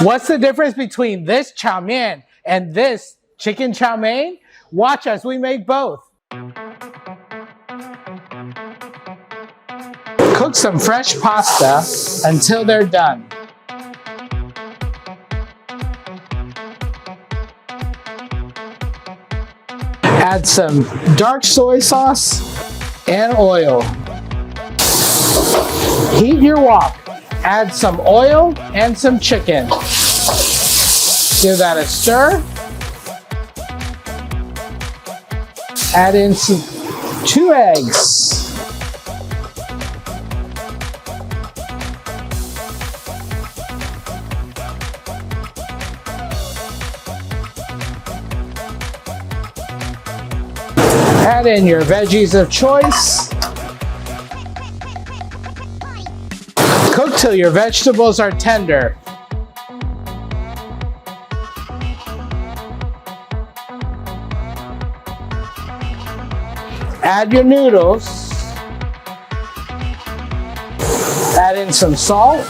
What's the difference between this chow mein and this chicken chow mein? Watch as we make both. Cook some fresh pasta until they're done. Add some dark soy sauce and oil. Heat your wok. Add some oil and some chicken. Give that a stir. Add in 2 eggs. Add in your veggies of choice. Cook till your vegetables are tender. Add your noodles. Add in some salt,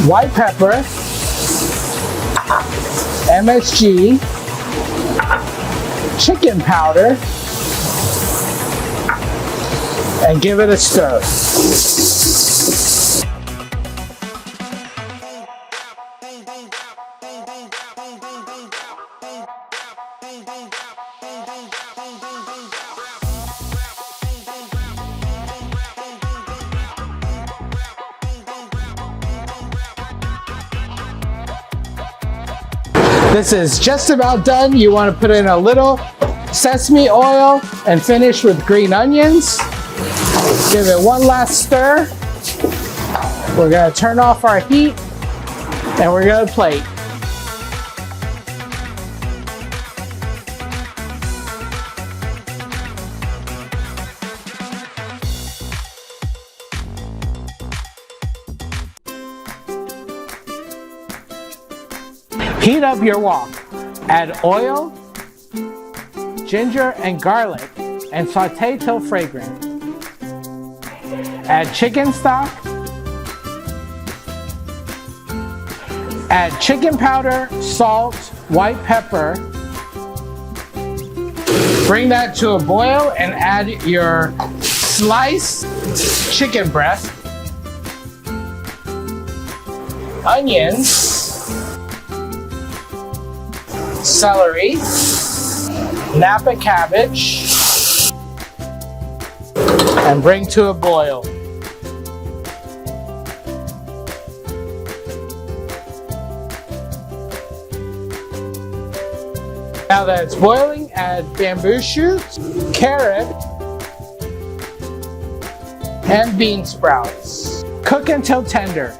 white pepper, MSG, chicken powder, and give it a stir. This is just about done. You want to put in a little sesame oil and finish with green onions. Give it one last stir. We're going to turn off our heat and we're going to plate. Heat up your wok. Add oil, ginger, and garlic, and saute till fragrant. Add chicken stock. Add chicken powder, salt, white pepper. Bring that to a boil and add your sliced chicken breast, onions, celery, Napa cabbage, and bring to a boil. Now that it's boiling, add bamboo shoots, carrot, and bean sprouts. Cook until tender.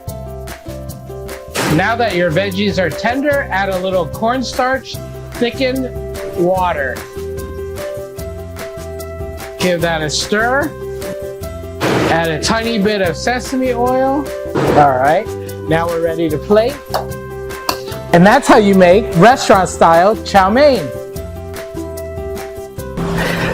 Now that your veggies are tender, add a little cornstarch, thickened water. Give that a stir. Add a tiny bit of sesame oil. All right, now we're ready to plate. And that's how you make restaurant-style chow mein.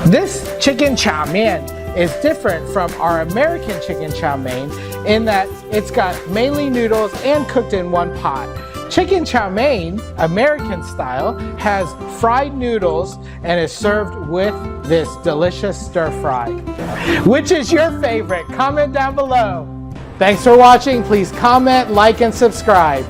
This chicken chow mein is different from our American chicken chow mein in that it's got mainly noodles and cooked in one pot. Chicken chow mein, American style, has fried noodles and is served with this delicious stir fry. Which is your favorite? Comment down below. Thanks for watching. Please comment, like, and subscribe.